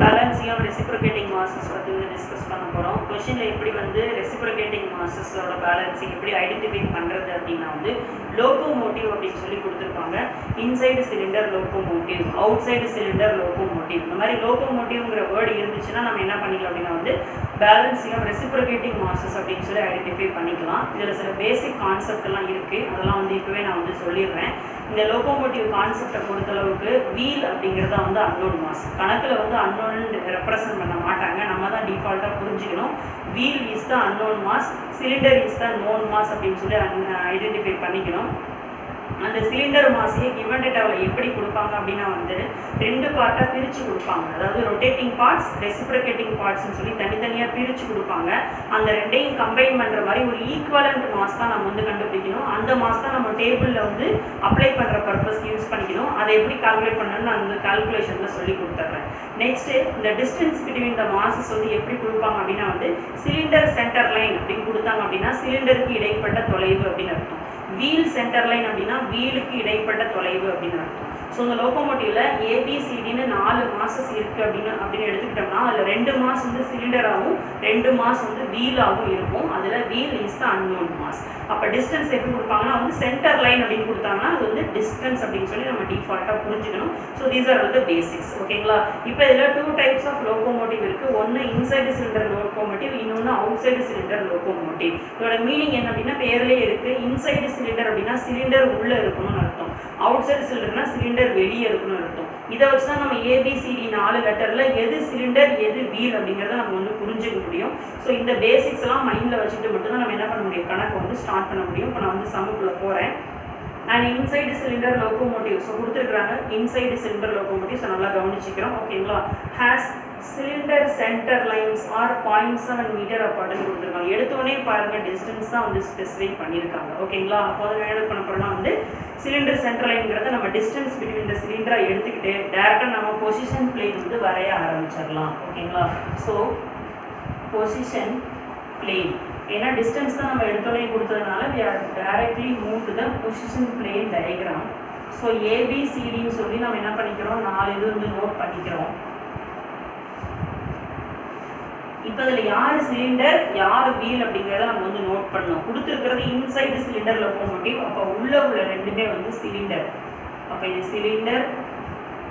Balancing of reciprocating masses பற்றி வந்து discuss பண்ண போகிறோம். கொஷினில் எப்படி வந்து ரெசிப்ரோகேட்டிங் மாசஸோட பேலன்சிங் எப்படி ஐடென்டிஃபை பண்ணுறது அப்படின்னா வந்து லோகோமோட்டிவ் அப்படின்னு சொல்லி கொடுத்துருப்பாங்க. Inside cylinder locomotive, out side cylinder locomotive. இந்த மாதிரி லோகோமோட்டிவ்ங்கிற வேர்டு இருந்துச்சுன்னா நம்ம என்ன பண்ணிக்கலாம் அப்படின்னா வந்து பேலன்சிங் ஆஃப் ரெசிப்ரோகேட்டிங் மாசஸ் அப்படின்னு சொல்லி ஐடென்டிஃபை பண்ணிக்கலாம். இதில் சில பேசிக் கான்செப்ட் எல்லாம் இருக்குது, அதெல்லாம் வந்து இப்போவே நான் வந்து சொல்லிடுறேன். இந்த லோகோமோட்டிவ் கான்செப்டை பொறுத்தளவுக்கு வீல் அப்படிங்கிறத வந்து அன்னோன் மாஸ், கணக்கில் வந்து அன்னோன் ரெப்ரசன்ட் பண்ண மாட்டாங்க, நம்ம தான் டிஃபால்ட்டாக புரிஞ்சுக்கணும். Wheel is the unknown mass, cylinder is the known mass அப்படின்னு சொல்லி ஐடென்டிஃபை பண்ணிக்கணும். அந்த சிலிண்டர் மாஸையே கிவன் டேட்டாவில் எப்படி கொடுப்பாங்க அப்படின்னா வந்து ரெண்டு பார்ட்டாக பிரித்து கொடுப்பாங்க. அதாவது ரொட்டேட்டிங் பார்ட்ஸ், ரெசிப்ரோகேட்டிங் பார்ட்ஸ்ன்னு சொல்லி தனித்தனியாக பிரித்து கொடுப்பாங்க. அந்த ரெண்டையும் கம்பைன் பண்ணுற மாதிரி ஒரு ஈக்குவலண்ட் மாஸ் தான் நம்ம வந்து கண்டுபிடிக்கணும். அந்த மாஸ் தான் நம்ம டேபிளில் வந்து அப்ளை பண்ணுற பர்பஸ்க்கு யூஸ் பண்ணிக்கணும். அதை எப்படி கால்குலேட் பண்ணணும்னு நான் அந்த கால்குலேஷனில் சொல்லி கொடுத்துட்றேன். நெக்ஸ்ட்டு இந்த டிஸ்டன்ஸ் பிட்வீன் த மாசஸ் வந்து எப்படி கொடுப்பாங்க அப்படின்னா வந்து சிலிண்டர் சென்டர் லைன் அப்படின்னு கொடுத்தாங்க அப்படின்னா சிலிண்டருக்கு இடைப்பட்ட தொலைவு அப்படின்னு அர்த்தம். வீல் சென்டர் லைன் அப்படின்னா வீலுக்கு இடைப்பட்ட தொலைவு அப்படின்னு அர்த்தம். ஸோ இந்த லோகோமோட்டிவ்ல ஏபிசிடின்னு 4 மாசஸ் இருக்குது அப்படின்னு எடுத்துக்கிட்டோம்னா அதில் 2 மாஸ் வந்து சிலிண்டராகவும் 2 மாஸ் வந்து வீலாகவும் இருக்கும். அதில் wheel is the unknown mass. அப்போ டிஸ்டன்ஸ் எப்படி கொடுப்பாங்கன்னா வந்து சென்டர் லைன் அப்படின்னு கொடுத்தாங்கன்னா அது வந்து டிஸ்டன்ஸ் அப்படின்னு சொல்லி நம்ம டிஃபால்ட்டாக புரிஞ்சுக்கணும். So these are all the basics. ஓகேங்களா? இப்போ இதில் 2 டைப்ஸ் ஆஃப் லோகோமோட்டிவ் இருக்குது. ஒன்று இன்சைடு சிலிண்டர் லோகோமோட்டிவ், இன்னொன்று அவுட் சைடு சிலிண்டர் லோகோமோட்டிவ். இதோட மீனிங் என்ன அப்படின்னா பேர்லேயே இருக்குது. இன்சைடு சிலிண்டர் அப்படின்னா சிலிண்டர் உள்ளே இருக்கணும்னு அர்த்தம். அவுட் சைடு சிலிண்டர்னா சிலிண்டர் வெளியே இருக்கணும்னு அர்த்தம். இதை வச்சு தான் நம்ம ஏபிசிடி 4 லெட்டரில் எது சிலிண்டர் எது வீல் அப்படிங்கிறத நம்ம வந்து புரிஞ்சுக்க முடியும். ஸோ இந்த பேசிக்ஸ் எல்லாம் மைண்டில் வச்சுட்டு மட்டும்தான் நம்ம என்ன பண்ண முடியும், கணக்கு வந்து ஸ்டார்ட் பண்ண முடியும். இப்போ நான் வந்து சம்முக்குள்ளே போகிறேன். And inside cylinder locomotive so கொடுத்துருக்குறாங்க. இன்சைடு சிலிண்டர் லோகோமோட்டிவ் ஸோ நல்லா கவனிச்சிக்கிறோம். ஓகேங்களா? Has cylinder centre lines are 0.7 metre அப்பார்ட்னு கொடுத்துருக்காங்க. எடுத்தோடனே பாருங்கள் டிஸ்டன்ஸ் தான் வந்து ஸ்பெசிஃபை பண்ணியிருக்காங்க. ஓகேங்களா? அப்போ வந்து என்ன பண்ண போகிறோம்னா வந்து சிலிண்டர் சென்டர் லைன்ங்கிறத நம்ம டிஸ்டன்ஸ் பிட்வீன் இந்த சிலிண்டரை எடுத்துக்கிட்டு டேரெக்டாக நம்ம பொசிஷன் பிளேன் வந்து வரைய ஆரம்பிச்சிடலாம். ஓகேங்களா? ஸோ பொசிஷன் பிளேன், ஏன்னா டிஸ்டன்ஸ் தான் நம்ம எடுத்தோடனே கொடுத்ததுனால we are directly move to the position plane diagram. So ஏபிசிடின்னு சொல்லி நம்ம என்ன பண்ணிக்கிறோம், 4 இது வந்து நோட் பண்ணிக்கிறோம். இப்போ இதில் யார் சிலிண்டர் யார் வீல் அப்படிங்கிறத நம்ம வந்து நோட் பண்ணணும். கொடுத்துருக்கிறது இன்சைடு சிலிண்டர் லோகோமோட்டிவ். அப்போ உள்ள ரெண்டுமே வந்து சிலிண்டர். அப்போ இது சிலிண்டர்,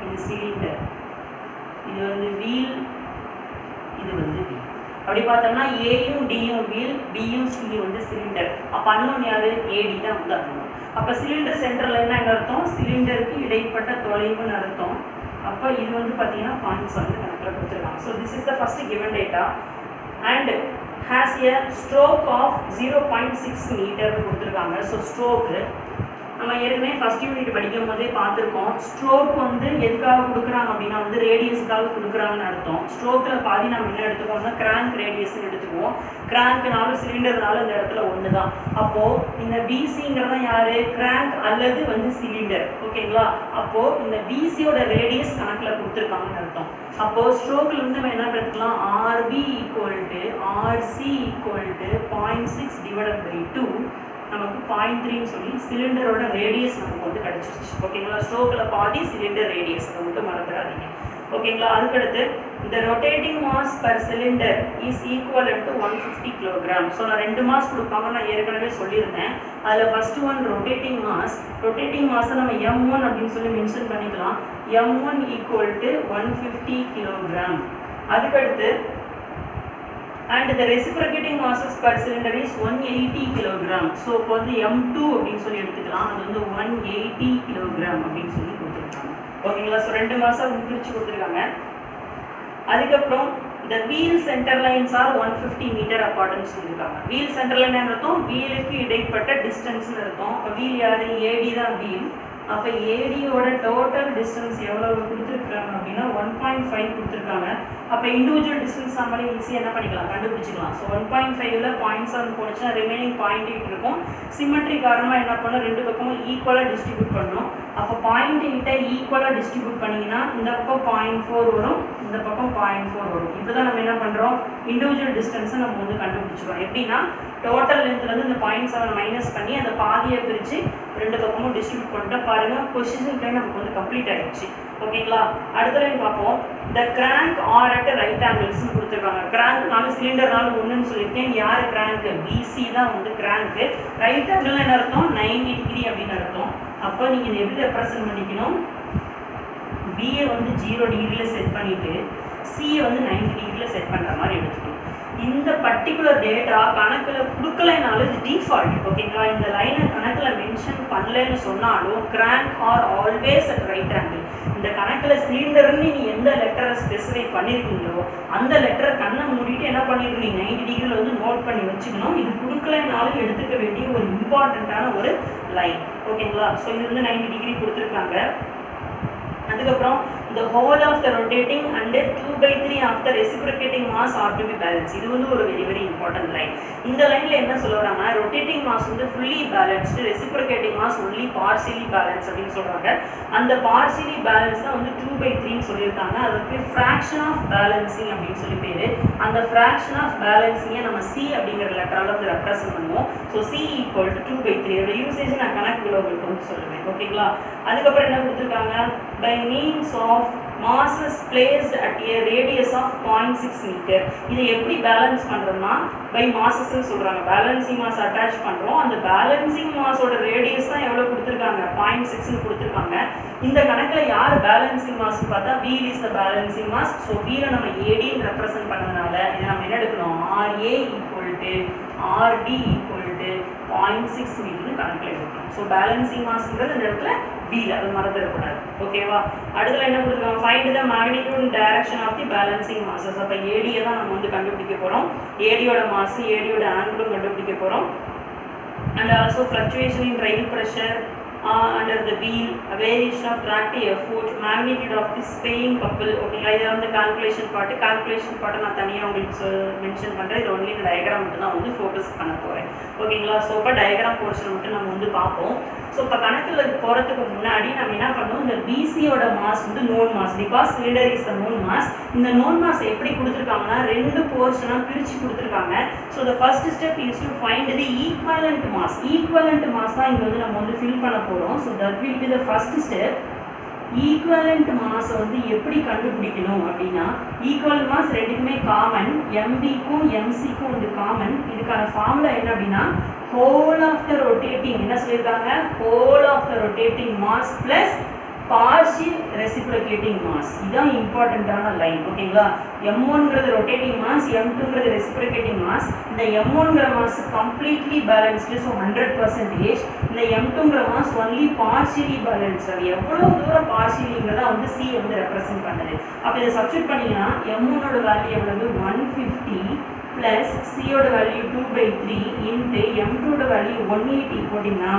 இது சிலிண்டர், இது வந்து வீல், இது வந்து வீல். அப்படி பார்த்தோம்னா ஏயும் டியும் வீல், பியும் சியும் வந்து சிலிண்டர். அப்போ அன்னோன் யாரு, ஏடி தான் வந்து அன்னோன். அப்போ சிலிண்டர் சென்டரில் என்ன அர்த்தம், சிலிண்டருக்கு இடைப்பட்ட தொலைவுன்னு அர்த்தம். அப்போ இது வந்து பார்த்தீங்கன்னா பாயிண்ட்ஸ் வந்து கணக்கில் கொடுத்துருக்காங்க. So this is the first given data and has a stroke of 0.6 மீட்டர்னு கொடுத்துருக்காங்க. ஸோ ஸ்ட்ரோக்கு நம்ம ஏற்கனவே ஃபஸ்ட் யூனிட் படிக்கும் போதே பார்த்துருக்கோம். ஸ்ட்ரோக் வந்து எதுக்காக கொடுக்குறாங்க அப்படின்னா வந்து ரேடியஸ்க்காக கொடுக்குறாங்கன்னு அர்த்தம். ஸ்ட்ரோக்கில் பாதி நம்ம என்ன எடுத்துக்கோம்னா கிராங்க் ரேடியஸ்ன்னு எடுத்துக்குவோம். கிராங்க்னாலும் சிலிண்டர்னாலும் இந்த இடத்துல ஒன்று தான். அப்போது இந்த பிசிங்கிறத யார், கிராங்க் அல்லது வந்து சிலிண்டர். ஓகேங்களா? அப்போது இந்த பிசியோட ரேடியஸ் கணக்கில் கொடுத்துருக்காங்கன்னு அர்த்தம். அப்போது ஸ்ட்ரோக்கில் வந்து நம்ம என்ன எடுத்துக்கலாம், R P equal to R C equal to 0.6 divided by 2 நமக்கு 0.3ன்னு சொல்லி சிலிண்டரோட ரேடியஸ் நமக்கு வந்து கிடச்சிருச்சு. ஓகேங்களா? ஸ்ட்ரோக்கில் பாதி சிலிண்டர் ரேடியஸ், அதை மட்டும் மறந்துடாதீங்க. ஓகேங்களா? அதுக்கடுத்து இந்த rotating mass per cylinder is equal to 150 kilogram. So நான் 2 மாஸ் கொடுப்பாங்க, நான் ஏற்கனவே சொல்லியிருந்தேன். அதில் first one rotating mass. Rotating மாஸை நம்ம M1 அப்படின்னு சொல்லி மென்ஷன் பண்ணிக்கலாம். M1 equal to 150 kilogram. அதுக்கடுத்து and the reciprocating masses per cylinder is 180 kg. So இப்போ வந்து M2 அப்படின்னு சொல்லி எடுத்துக்கலாம். அது வந்து 180 kg அப்படின்னு சொல்லி கொடுத்துருக்காங்க. ஓகேங்களா? ஸோ 2 மாதம் பிரித்து கொடுத்துருக்காங்க. அதுக்கப்புறம் the wheel center lines are 150 meter அப்பார்ட்னு சொல்லியிருக்காங்க. வீல் சென்டர் லைன் அர்த்தம் வீலுக்கு இடைப்பட்ட டிஸ்டன்ஸ்னு அர்த்தம். இப்போ வீல் யார், ஏடி தான் வீல். அப்போ ஏடியோட டோட்டல் டிஸ்டன்ஸ் எவ்வளோ கொடுத்துருக்குறாங்க அப்படின்னா 1.5 கொடுத்துருக்காங்க. அப்போ இண்டிவிஜுவல் டிஸ்டன்ஸ் நம்மளே ஈஸியாக என்ன பண்ணிக்கலாம், கண்டுபிடிச்சிக்கலாம். ஸோ 1.5ல் 0.7 போனுச்சுன்னா ரிமைனிங் 0.8 இருக்கும். சிமெட்ரி காரணமாக என்ன பண்ணணும், 2 பக்கமும் ஈக்குவலாக டிஸ்ட்ரிபியூட் பண்ணணும். அப்போ 0.8 ஈக்குவலாக டிஸ்ட்ரிபியூட் பண்ணிங்கன்னா இந்த பக்கம் 0.4 வரும், இந்த பக்கம் 0.4 வரும். இப்போ தான் நம்ம என்ன பண்ணுறோம், இண்டிவிஜுவல் டிஸ்டன்ஸை நம்ம வந்து கண்டுபிடிச்சிக்கிறோம். எப்படின்னா டோட்டல் லென்த்லேருந்து இந்த 0.7 மைனஸ் பண்ணி அந்த பாதியை பிரித்து 2 பக்கமும் டிஸ்ட்ரிபியூட் பண்ணிட்டு பாருங்கள் பொசிஷன் பிளேன் நமக்கு வந்து கம்ப்ளீட் ஆகிடுச்சு. ஓகேங்களா. அடுத்த லைன் பார்ப்போம். the crank are at right angles கொடுத்துருக்காங்க. crankனால சிலிண்டர்னால ஒன்றுன்னு சொல்லியிருக்கேன். யார் crank? BC தான் வந்து crank. ரைட் ஆங்கிள் என்ன அர்த்தம்? 90 டிகிரி அப்படின்னு அர்த்தம். அப்போ நீங்கள் இதை எப்படி ரெப்ரசன்ட் பண்ணிக்கணும்? பிஏ வந்து 0 டிகிரியில் செட் பண்ணிவிட்டு சிஏ வந்து 90 டிகிரியில் செட் பண்ணுற மாதிரி எடுத்துக்கணும். இந்த பர்டிகுலர் டேட்டா கணக்கில் கொடுக்கலைனாலும் இது டிஃபால்ட். ஓகேங்களா. இந்த லைனை கணக்கில் மென்ஷன் பண்ணலன்னு சொன்னாலும் crank are always at right angle. இந்த கணக்கில் சிலிண்டர்னு நீ எந்த லெட்டரை ஸ்பெசிஃபை பண்ணியிருக்கீங்களோ அந்த லெட்டரை கண்ணை மூடிட்டு என்ன பண்ணிருக்கீங்க? 90 டிகிரியில் வந்து நோட் பண்ணி வச்சுக்கணும். இது கொடுக்கலைனாலும் எடுத்துக்க வேண்டிய ஒரு இம்பார்ட்டண்ட்டான ஒரு லைன். ஓகேங்களா. ஸோ இது வந்து 90 டிகிரி கொடுத்துருக்காங்க. அதுக்கப்புறம் the whole of the rotating and 2/3 of the reciprocating mass are to be balanced. இது வந்து ஒரு வெரி வெரி இம்பார்ட்டன்ட் லைன். இந்த லைன்ல என்ன சொல்றாங்கன்னா ரொட்டேட்டிங் மாஸ் வந்து fully balanced, reciprocating mass only partially balanced அப்படின்னு சொல்றாங்க. அந்த partially balanced தான் வந்து 2/3 ன்னு சொல்லியிருக்காங்க. அதுக்கு fraction of balancing அப்படின்னு சொல்லி பேரு. அந்த fraction of balancing நம்ம C அப்படிங்கிற லெட்டரால வந்து ரெப்ரசன்ட் பண்ணுவோம். So C equal to 2/3. அதோட யூசேஜ் நான் கணக்குல உங்களுக்கு வந்து சொல்லுவேன். ஓகேங்களா. அதுக்கப்புறம் என்ன கொடுத்துருக்காங்க? by means of masses placed at a radius of 0.6 meter. இதை எப்படி பேலன்ஸ் பண்றோம்னா by masses ன்னு சொல்றாங்க. பேலன்சிங் மாஸ் அட்டாச் பண்றோம். அந்த பேலன்சிங் மாஸோட ரேடியஸ் தான் எவ்வளவு கொடுத்திருக்காங்க? 0.6 ன்னு கொடுத்திருக்காங்க. இந்த கணக்குல யார் பேலன்சிங் மாஸ் பார்த்தா wheel is the balancing mass. So wheel நம்ம AD ன்னு ரெப்ரசன்ட் பண்ணதுனால இதை நம்ம என்ன எடுக்கணும்? RA equal to RD equal to 0.6 மீட்டர்னு கணக்கில் எடுக்கணும். ஸோ பேலன்சிங் மாஸ்ங்கிறது இந்த இடத்துல வீல், அது மறந்துடக்கூடாது. ஓகேவா. அடுத்தல என்ன கொடுத்துருக்காங்க? Find the magnitude and direction of the balancing masses. அப்போ ஏடியை தான் நம்ம வந்து கண்டுபிடிக்க போகிறோம். ஏடியோட மாஸ், ஏடியோட ஆங்கிளும் கண்டுபிடிக்க போகிறோம். And also fluctuation in rail pressure under the wheel, variation of tractive effort, magnitude of the swaying couple. ஓகேங்களா. இதில் வந்து கால்குலேஷன் பார்ட்டு நான் தனியாக உங்களுக்கு மென்ஷன் பண்ணுறேன். இது ஒன்லி டயக்ராம் மட்டும் தான் வந்து ஃபோக்கஸ் பண்ண போகிறேன். ஓகேங்களா. ஸோ இப்போ டயக்ராம் போர்ஷன் மட்டும் நம்ம வந்து பார்ப்போம். ஸோ இப்போ கணக்கில் போகிறதுக்கு முன்னாடி நம்ம என்ன பண்ணணும்? இந்த பிசியோட மாஸ் வந்து known mass, because cylinder is the known mass. இந்த நோன் மாஸ் எப்படி கொடுத்துருக்காங்கன்னா 2 போர்ஷனாக பிரித்து கொடுத்துருக்காங்க. So the first step is to find the equivalent mass. Equivalent mass தான் இங்கே வந்து நம்ம வந்து ஃபில் பண்ண போகிறோம். So that will be the first step. Equivalent மாஸை வந்து எப்படி கண்டுபிடிக்கணும் அப்படின்னா, ஈக்குவல் மாஸ் ரெண்டுக்குமே காமன், எம்பிக்கும் எம்சிக்கும் வந்து காமன். இதுக்கான ஃபார்முலா என்ன அப்படின்னா ஹோல் ஆஃப் த ரொட்டேட்டிங், என்ன சொல்லியிருக்காங்க? Whole of the rotating mass plus partial reciprocating mass. இதுதான் இம்பார்ட்டண்ட்டான லைன். ஓகேங்களா. M1ங்கிறது ரொட்டேட்டிங் மாஸ், M2ங்கிறது ரெசிப்ரோகேட்டிங் மாஸ். இந்த M1ங்கிற மாஸ் கம்ப்ளீட்லி பேலன்ஸ்டு, ஸோ 100%. இந்த M2ங்கிற மாஸ் ஒன்லி பார்ஷியலி பேலன்ஸ்டு. அது எவ்வளோ தூரம் பார்ஷியலிங்கிறத வந்து C வந்து ரெப்ரசென்ட் பண்ணுது. அப்போ இதை சப்ஸ்டிட் பண்ணிங்கன்னா M1ஓட வேல்யூ எவ்வளவு? 150 ப்ளஸ் சியோட வேல்யூ 2/3 இன்ட்டு M2ஓட வேல்யூ 180 போட்டிங்கன்னா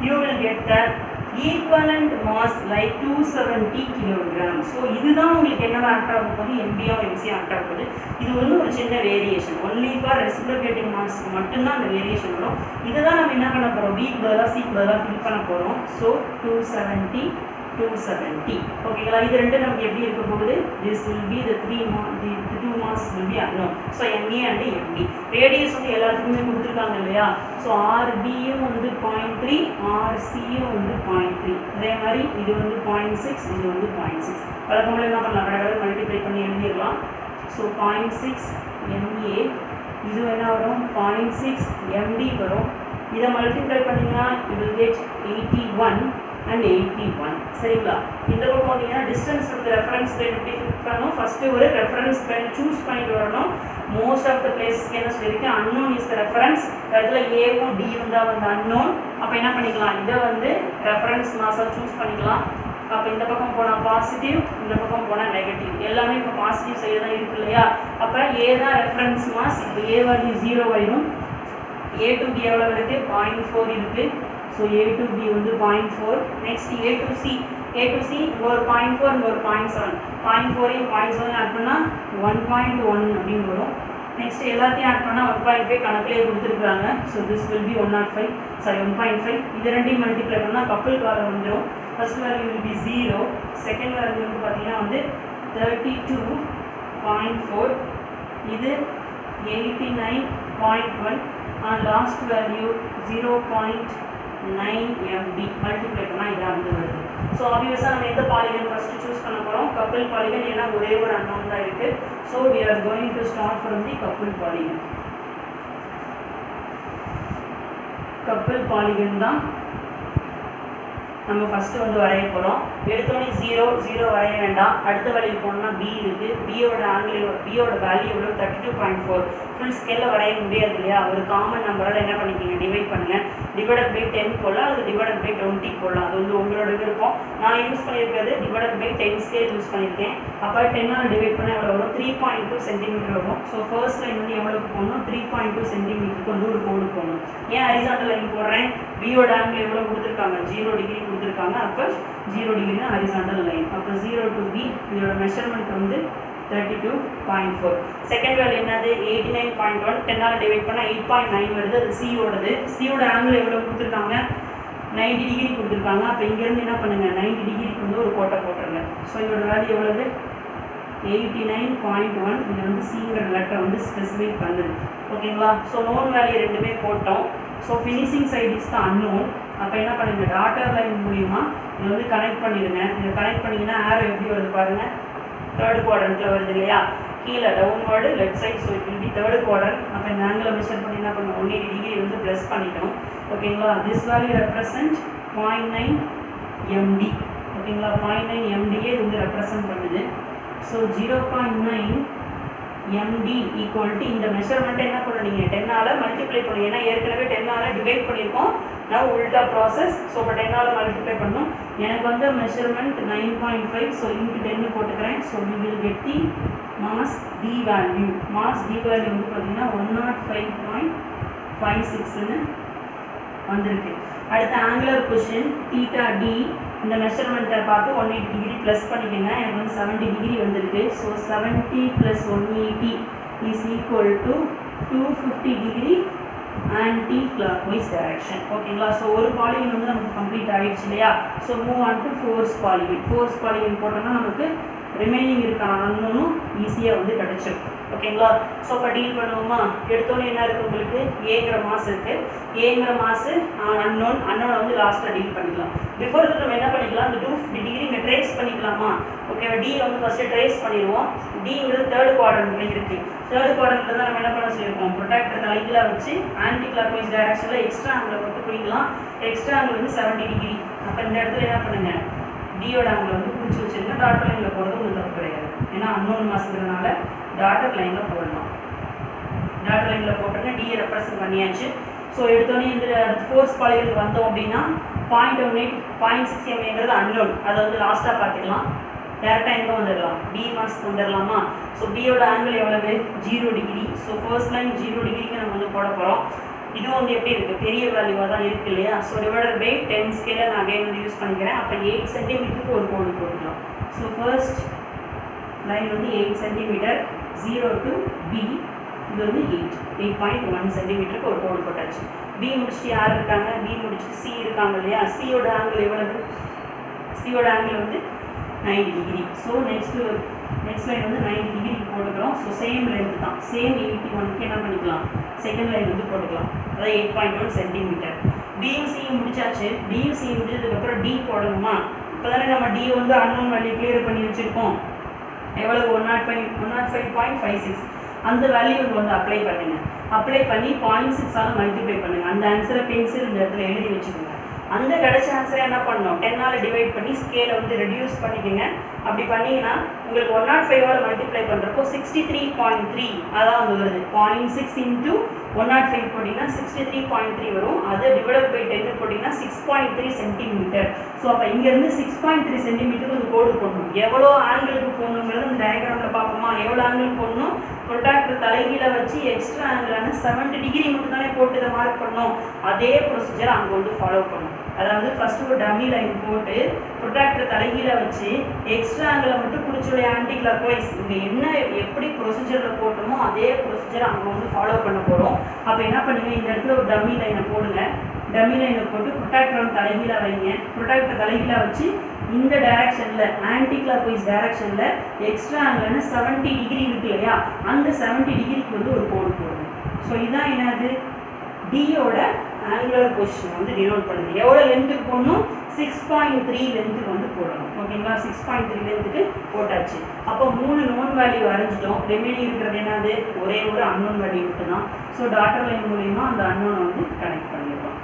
you will get the equivalent mass like 270 kg. So இதுதான் உங்களுக்கு என்ன ஆக்ட் ஆக போகுது? எம்பியோ எம்சியோ ஆக்ட் ஆக போகுது. இது வந்து ஒரு சின்ன variation, only for reciprocating mask மட்டும்தான் அந்த வேரியேஷன் வரும். இதுதான் நம்ம என்ன பண்ண போகிறோம்? பிக்கு பதிலாக சிக்கு பதிலாக ஃபில் பண்ண போகிறோம். ஸோ 270 270. ஓகேங்களா. இது ரெண்டு நமக்கு எப்படி இருக்க போகுது? This will be the two mass will be unknown. So MA and MB radius வந்து எல்லாத்துக்குமே கொடுத்துருக்காங்க இல்லையா. ஸோ RBயும் வந்து 0.3, RCயும் வந்து 0.3. அதே மாதிரி இது வந்து 0.6, இது வந்து 0.6. வழக்கம்போல என்ன பண்ணலாம்? கடை மல்டிப்ளை பண்ணி எழுதிடலாம். ஸோ 0.6 MA, இது என்ன வரும்? 0.6 MB வரும். இதை மல்டிப்ளை பண்ணிங்கன்னா you will get 81 and 81. சரிங்களா. இந்த பக்கம் பார்த்தீங்கன்னா டிஸ்டன்ஸ் வித் ரெஃபரன்ஸ் பாயிண்ட் எப்படி ஃபிக்ஸ் பண்ணணும்? ஃபர்ஸ்ட் ஒரு ரெஃபரன்ஸ் பாயிண்ட் சூஸ் பண்ணிட்டு வரணும். மோஸ்ட் ஆஃப் த பிளேசஸ்க்கு என்ன சொல்லியிருக்கேன்? Unknown is the reference. இடத்துல ஏவும் டியும் தான் வந்து அன்னோன். அப்போ என்ன பண்ணிக்கலாம்? இதை வந்து ரெஃபரன்ஸ் மாஸாக சூஸ் பண்ணிக்கலாம். அப்போ இந்த பக்கம் போனால் பாசிட்டிவ், இந்த பக்கம் போனால் நெகட்டிவ். எல்லாமே இப்போ பாசிட்டிவ் சைடு தான் இருக்கு இல்லையா. அப்போ ஏ தான் ரெஃபரன்ஸ் மாஸ். இப்போ ஏ வேல்யூ 0 ஆயிடும். A to B எவ்வளோ இருக்குது? 0.4 இருக்குது. ஸோ A to B வந்து 0.4. நெக்ஸ்ட் A to C இங்கே ஒரு 0.4, இங்கே ஒரு 0.7. 0.4ஐயும் 0.7 ஆட் பண்ணால் 1.1 அப்படின்னு வரும். நெக்ஸ்ட் எல்லாத்தையும் ஆட் பண்ணால் 1.5 கணக்கிலே கொடுத்துருக்குறாங்க. So this will be 1.5. இது ரெண்டையும் மல்டிப்ளை பண்ணால் கப்பல் காலம் வந்துடும். First value will be 0. Second value வந்து பார்த்தீங்கன்னா வந்து 32.4. இது 89.1. and last value 0.8. 9MD multiply பண்ணால் இதாக வந்து வருது. ஸோ ஆப்வியஸாக நம்ம எந்த பாலிகன் ஃபஸ்ட்டு சூஸ் பண்ண போகிறோம்? Couple polygon. ஏன்னா ஒரே ஒரு அன்னோன் தான் இருக்குது. So we are going to start from the couple polygon. Couple polygon தான் நம்ம ஃபஸ்ட்டு வந்து வரைய போகிறோம். எடுத்தோடனே 0 வரைய வேண்டாம். அடுத்த வேல்யூ போனோம்னா B இருக்குது. பியோட வேல்யூ எவ்வளோ? 32.4. ஃபுல் ஸ்கேலில் வரைய முடியாது இல்லையா? ஒரு காமன் நம்பரால் என்ன பண்ணிக்கிங்க, டிவைட் பண்ணுங்கள். டிவைடட் பை 10 போடலாம், அது டிவைடட் பை 20 போடலாம். அது வந்து உங்களோட விருப்பம். நான் யூஸ் பண்ணியிருக்கிறது டிவைடட் பை 10 ஸ்கேல் யூஸ் பண்ணியிருக்கேன். அப்போ 10ஆல் டிவைட் பண்ணால் எவ்வளோ வரும்? 3.2 சென்டிமீட்டர் வரும். ஸோ ஃபர்ஸ்ட் லைன் வந்து எவ்வளோக்கு போகணும்? 3.2 சென்டிமீட்டருக்கு வந்து ஒரு கோடு போகணும். ஏன் ஹரிசாண்டல் லைன் போடுறேன்? பியோட ஆங்கிள் எவ்வளோ கொடுத்துருக்காங்க? 0 டிகிரி கொடுத்துருக்காங்க. அப்போ 0 டிகிரி ஹரிசாண்டல் லைன். அப்போ 0 to B இதோட மெஷர்மெண்ட் வந்து 32.4. செகண்ட் வேல்யூ என்னது? 89.1. 10ஆல் டிவைட் பண்ணால் 8.9 வருது. அது சியோடது. சியோட ஆங்கிள் எவ்வளோ கொடுத்துருக்காங்க? 90 டிகிரி கொடுத்துருக்காங்க. அப்போ இங்கேருந்து என்ன பண்ணுங்கள், 90 டிகிரிக்கு வந்து ஒரு கோட்டை போட்டுருங்க. ஸோ இதோட வேல்யூ எவ்வளவு? 89.1. இது வந்து சிங்கிற லெட்டர் வந்து ஸ்பெசிஃபை பண்ணுது. ஓகேங்களா? ஸோ நோன் வேல்யூ ரெண்டுமே போட்டோம். ஸோ ஃபினிஷிங் சைட் இஸ் தான் அன்னோன். அப்போ என்ன பண்ணுங்க, டாட்டர் லைன் மூலிமா இதை வந்து கனெக்ட் பண்ணிடுங்க. இதை கனெக்ட் பண்ணிங்கன்னா ஆரோ எப்படி வருது பாருங்கள். தேர்ட் குவாட்ரண்ட்டில் வருது இல்லையா? கீழே downward left side. So it will be third quadrant. அப்போ இந்த ஆங்கிளை மெஷர் பண்ணி என்ன பண்ணணும்? 180 டிகிரி வந்து ப்ளஸ் பண்ணிக்கணும். ஓகேங்களா? This value represent 0.9 MD. ஓகேங்களா? 0.9 MDயே இது வந்து ரெப்ரசன்ட் பண்ணுது. ஸோ 0.9 MD ஈக்குவல் டு இந்த மெஷர்மெண்ட்டை என்ன பண்ணுறீங்க? 10ஆல் மல்டிப்ளை பண்ணுங்க. ஏன்னா ஏற்கனவே 10ஆல் டிவைட் பண்ணியிருக்கோம். நான் உல்டா ப்ராசஸ். ஸோ இப்போ 10ஆல் மல்டிப்ளை பண்ணணும். எனக்கு வந்து மெஷர்மெண்ட் 9.5. ஸோ இன்ட்டு 10 போட்டுக்கிறேன். So we will get the mass D value. mass D value வந்து பார்த்தீங்கன்னா 105.56ன்னு வந்திருக்கு. அடுத்த ஆங்குலர் பொசிஷன் தீட்டா D. இந்த மெஷர்மெண்ட்டை பார்த்து 180 டிகிரி ப்ளஸ் பண்ணிக்கோங்க. எனக்கு வந்து 70 டிகிரி வந்திருக்கு. So 70 + 180 is equal to 250 degree anti clockwise direction. ஓகேங்களா? ஸோ ஒரு பாலிகன் வந்து நமக்கு கம்ப்ளீட் ஆகிடுச்சு இல்லையா? So move on to force polygon. Force polygon போட்டோம்னா நமக்கு ரிமைனிங் இருக்கான அன்னோனும் ஈஸியாக வந்து கிடச்சிடும். ஓகேங்களா? ஸோ இப்போ டீல் பண்ணுவோமா? எடுத்தோன்னே என்ன இருக்குது உங்களுக்கு? ஏங்கிற மாஸ் இருக்குது. ஏங்கிற மாசு அன்னோனை வந்து லாஸ்ட்டில் டீல் பண்ணிக்கலாம். பிஃபோர் இது நம்ம என்ன பண்ணிக்கலாம்? இந்த 250 டிகிரி இங்கே ட்ரேஸ் பண்ணிக்கலாமா? ஓகேவா? டி வந்து ஃபஸ்ட்டு ட்ரேஸ் பண்ணிடுவோம். டிங்கிறது தேர்ட் குவாட்ரண்ட்டில் இருக்குது. தேர்ட் குவாட்ரண்ட்டில் தான் நம்ம என்ன பண்ண சொல்லியிருக்கோம்? ப்ரொடெக்டர் தலைகீழாக வச்சு ஆன்டி கிளாக்வைஸ் டைரக்ஷனில் எக்ஸ்ட்ரா ஆங்கிள் மட்டும் பிடிக்கலாம். எக்ஸ்ட்ரா ஆங்கிள் வந்து 70 டிகிரி. அப்போ இந்த இடத்துல என்ன பண்ணுங்கள்? டியோட ஆங்கிள் வந்து பிடிச்சி வச்சுருங்க. டாட்டர் லைனில் போகிறது ஒன்றும் தப்பு கிடையாது. ஏன்னா அன்னோன் மாசுங்கிறதுனால டாட்டர் லைனில் போடலாம். டாட்டர் லைனில் போட்டோன்னா டியை ரெப்ரசன்ட் பண்ணியாச்சு. ஸோ எடுத்தோடனே இந்த ஃபோர்ஸ் பாலிகனுக்கு வந்தோம் அப்படின்னா 0.18 0.6 MAங்கிறது அன்னோன். அதை வந்து லாஸ்ட்டாக பார்த்துக்கலாம். டேரெக்டாக எங்கே வந்துடலாம்? டி மாஸ்க்கு வந்துடலாமா? ஸோ டியோட ஆங்கிள் எவ்வளவு? 0 டிகிரி. ஸோ ஃபர்ஸ்ட் லைன் 0 டிகிரிக்கு நம்ம வந்து போட போகிறோம். இதுவும் வந்து எப்படி இருக்குது? பெரிய வேல்யூவாக தான் இருக்குது இல்லையா? ஸோ டிவைடட் பை 10 ஸ்கேலை நான் அகைன் வந்து யூஸ் பண்ணிக்கிறேன். அப்போ 8 சென்டிமீட்டருக்கு ஒரு கோடு போட்டுக்கலாம். ஸோ ஃபர்ஸ்ட் லைன் வந்து 8 சென்டிமீட்டர். 0 to B இது வந்து 8.1 சென்டிமீட்டருக்கு ஒரு கோடு போட்டாச்சு. பி முடிச்சுட்டு யார் இருக்காங்க? பி முடிச்சுட்டு சி இருக்காங்க இல்லையா? சியோட ஆங்கிள் எவ்வளவு? சியோட ஆங்கிள் வந்து 90 டிகிரி. ஸோ நெக்ஸ்ட் லைன் வந்து 90 டிகிரி போட்டுக்கிறோம். ஸோ சேம் லென்த் தான். சேம் 81க்கு என்ன பண்ணிக்கலாம்? செகண்ட் லைன் வந்து போட்டுக்கலாம். அதாவது 8.1 சென்டிமீட்டர். பியும் சியும் முடிச்சாச்சு. பியும் சியும் முடிச்சதுக்கப்புறம் டி போடணுமா? இப்போ தானே நம்ம டி வந்து அன்னோன் வேல்யூ கிளியர் பண்ணி வச்சுருக்கோம். எவ்வளவு? 105.56. அந்த வேல்யூ வந்து அப்ளை பண்ணுங்க. அப்ளை பண்ணி 0.6ஆல் மல்டிப்ளை பண்ணுங்க. அந்த ஆன்சரை பென்சில் இந்த இடத்துல எழுதி வச்சுக்கோங்க. அந்த கிடைச்ச ஆன்சரை என்ன பண்ணணும்? 10ஆல் டிவைட் பண்ணி ஸ்கேலை வந்து ரெடியூஸ் பண்ணிக்கோங்க. அப்படி பண்ணிங்கன்னா உங்களுக்கு 105ஆல் மல்டிப்ளை பண்ணுறப்போ 63.3 அதான் வந்து வருது. 0.6 × 105 போட்டிங்கன்னா 63.3 வரும். அது டிவைட் பை 10 போட்டிங்கன்னா 6.3 சென்டிமீட்டர். ஸோ அப்போ இங்கேருந்து 6.3 சென்டிமீட்டருக்கு ஒரு கோடு போடணும். எவ்வளோ ஆங்கிளுக்கு போடணுங்கிறது அந்த டயக்ராமில் பார்ப்போமா? எவ்வளோ ஆங்கிள் போடணும்? ப்ரொடெக்டர் தலைகீழ வச்சு எக்ஸ்ட்ரா ஆங்கிளான 70 டிகிரி மட்டும் தானே போட்டு இதை மார்க் பண்ணோம். அதே ப்ரொசீஜர் அங்கே வந்து ஃபாலோ பண்ணணும். அதாவது ஃபஸ்ட்டு ஒரு டம்மி லைன் போட்டு ப்ரொடெக்டர் தலைகீழ வச்சு எக்ஸ்ட்ரா ஆங்கிளை மட்டும் பிடிச்சோடைய ஆன்டி கிளாக்வைஸ் இங்கே என்ன எப்படி ப்ரொசீஜரில் போட்டோமோ அதே ப்ரொசீஜர் அங்கே வந்து ஃபாலோ பண்ண போகிறோம். அப்போ என்ன பண்ணுங்க? இந்த இடத்துல ஒரு டம்மி லைனை போடுங்க. டம்மி லைனை போட்டு ப்ரொடெக்டர் தலைகீழ வைங்க. ப்ரொடெக்டர் தலைகீழ வச்சு இந்த டைரக்ஷனில் ஆன்டி கிளாக்வைஸ் டைரக்ஷனில் எக்ஸ்ட்ரா ஆங்கிளான 70 டிகிரி இருக்கு இல்லையா? அந்த 70 டிகிரிக்கு வந்து ஒரு கோடு போடுங்க. ஸோ இதுதான் என்னது? டியோட ஆங்குலர் பொசிஷன் வந்து டினோட் பண்ணுது. எவ்வளோ லென்த்துக்கு போடணும்? 6.3 லென்த்துக்கு வந்து போடணும். ஓகேங்களா? 6.3 லென்த்துக்கு போட்டாச்சு. அப்போ 3 நோன் வேல்யூ வரைஞ்சிட்டோம். ரிமைனிங் இருக்கிறது என்னது? ஒரே ஒரு அன்னோன் வேல்யூ மட்டும் தான். ஸோ டாட்டர் லைன் மூலியமாக அந்த அன்னோனை வந்து கனெக்ட் பண்ணிடுறோம்.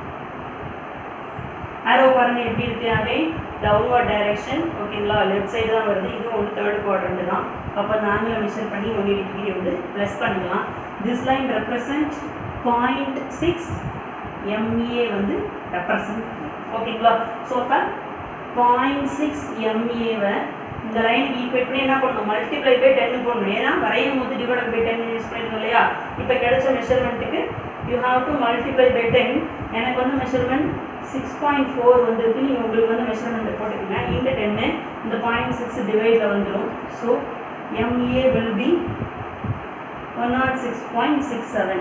ஆரோ பாருங்க எப்படி இருக்கு? Again downward direction. ஓகேங்களா? லெஃப்ட் சைடு தான் வருது. இதுவும் வந்து தேர்ட் குவாட்ரண்ட் தான். அப்போ அந்த ஆங்கிளை மெஷர் பண்ணி 180 டிகிரி வந்து ப்ளஸ் பண்ணிக்கலாம். திஸ் லைன் ரெப்ரசன்ட் 0.6 MA வந்து ரெப்ரசன்ட். ஓகேங்களா? ஸோ அப்போ 0.6 MA இந்த லைனுக்கு ஈக்குவேட் பண்ணி என்ன பண்ணணும்? மல்டிப்ளை பை 10 போடணும். ஏன்னா வரையும் போது டிவைட் பை 10 யூஸ் பண்ணிருக்கோம் இல்லையா? இப்போ கிடைச்ச மெஷர்மெண்ட்டுக்கு you have to multiply by 10. எனக்கு வந்து மெஷர்மெண்ட் 6.4 வந்துருக்கு. நீங்கள் உங்களுக்கு வந்து மெஷர்மெண்ட் போட்டுக்கோங்க. இந்த 10 இந்த 0.6 டிவைடில் வந்துடும். So MA will be 106.67.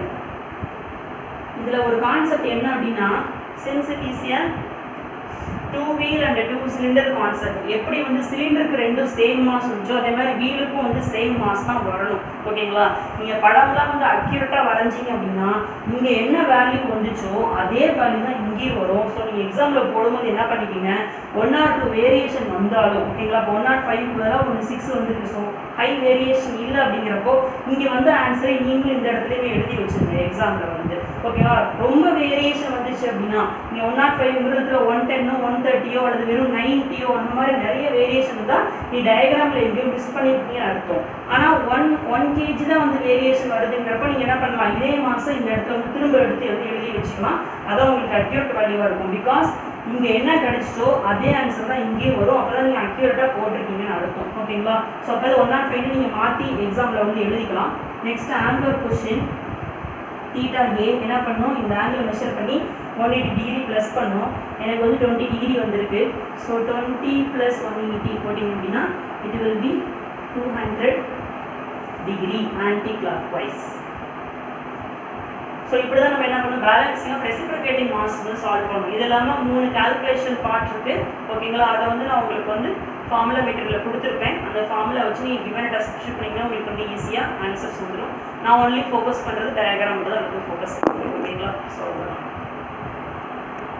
இதில் ஒரு கான்செப்ட் என்ன அப்படின்னா, since it is a 2 wheel and 2 cylinder concept. எப்படி வந்து சிலிண்டருக்கு ரெண்டும் சேம் மாஸ் வந்துச்சோ அதே மாதிரி வீலுக்கும் வந்து சேம் மாஸ் தான் வரணும். ஓகேங்களா? நீங்கள் படம்லாம் வந்து அக்யூரேட்டாக வரைஞ்சிங்க அப்படின்னா இங்கே என்ன வேல்யூ வந்துச்சோ அதே வேல்யூ தான் இங்கேயும் வரும். ஸோ நீங்கள் எக்ஸாமில் போடும்போது என்ன பண்ணிக்கிங்க, 1 or 2 வேரியேஷன் வந்தாலும் ஓகேங்களா? இப்போ 105 பதிலாக 6 வந்துருக்கு. ஸோ ஹை வேரியேஷன் இல்லை அப்படிங்கிறப்போ இங்கே வந்து ஆன்சரை நீங்களும் இந்த இடத்துலையுமே எழுதி வச்சுருங்க எக்ஸாமில் வந்து. ஓகேவா? ரொம்ப வேரியேஷன் வந்துச்சு அப்படின்னா நீங்கள் 105 110 130 அல்லது வெறும் 90 அந்த மாதிரி நிறைய வேரியேஷன் தான் நீ டயக்ராமில் எங்கேயும் மிஸ் பண்ணியிருக்கீங்கன்னு அர்த்தம். ஆனால் 1 kg தான் வந்து வேரியேஷன் வருதுங்கிறப்ப நீங்கள் என்ன பண்ணலாம், இதே மாதம் இந்த இடத்துல வந்து திரும்ப எடுத்து எழுதி வச்சுக்கலாம். அதான் உங்களுக்கு அக்யூரேட் வேல்யூவாக இருக்கும். பிகாஸ் இங்கே என்ன கிடைச்சிட்டோ அதே ஆன்சர் தான் இங்கேயும் வரும். அப்போ தான் நீங்கள் அக்யூரேட்டாக போட்டிருக்கீங்கன்னு அர்த்தம். ஓகேங்களா? ஸோ அப்போ 105 நீங்கள் மாற்றி எக்ஸாமில் வந்து எழுதிக்கலாம். நெக்ஸ்ட் ஆங்குலர் கொஸ்டின் தீட்டா ஏ என்ன பண்ணணும், இந்த ஆங்கிள் மெஷர் பண்ணி 180 டிகிரி ப்ளஸ் பண்ணோம். எனக்கு வந்து 20 டிகிரி வந்திருக்கு. ஸோ 20 + 180 போட்டிங்க அப்படின்னா it will be 200 degree anticlockwise. So இப்படி தான் நம்ம என்ன பண்ணணும், பேலன்சிங் ஆஃப் ரெசிப்ரோகேட்டிங் மாஸ் வந்து சால்வ் பண்ணணும். இது இல்லாமல் 3 கால்குலேஷன் பார்ட் இருக்குது. ஓகேங்களா? அதை வந்து நான் உங்களுக்கு வந்து ஃபார்முலா மெட்டீரியலில் கொடுத்துருப்பேன். அந்த ஃபார்முலா வச்சு நீங்கள் கிவன் சப்ஸ்டியூட் பண்ணிங்கன்னா உங்களுக்கு வந்து ஈஸியாக ஆன்சர்ஸ் வந்துடும். நான் ஒன்லி ஃபோக்கஸ் பண்ணுறது டயக்ராம் மட்டும் தான் வந்து ஃபோக்கஸ் பண்ணுறேன். ஓகேங்களா? ஸோ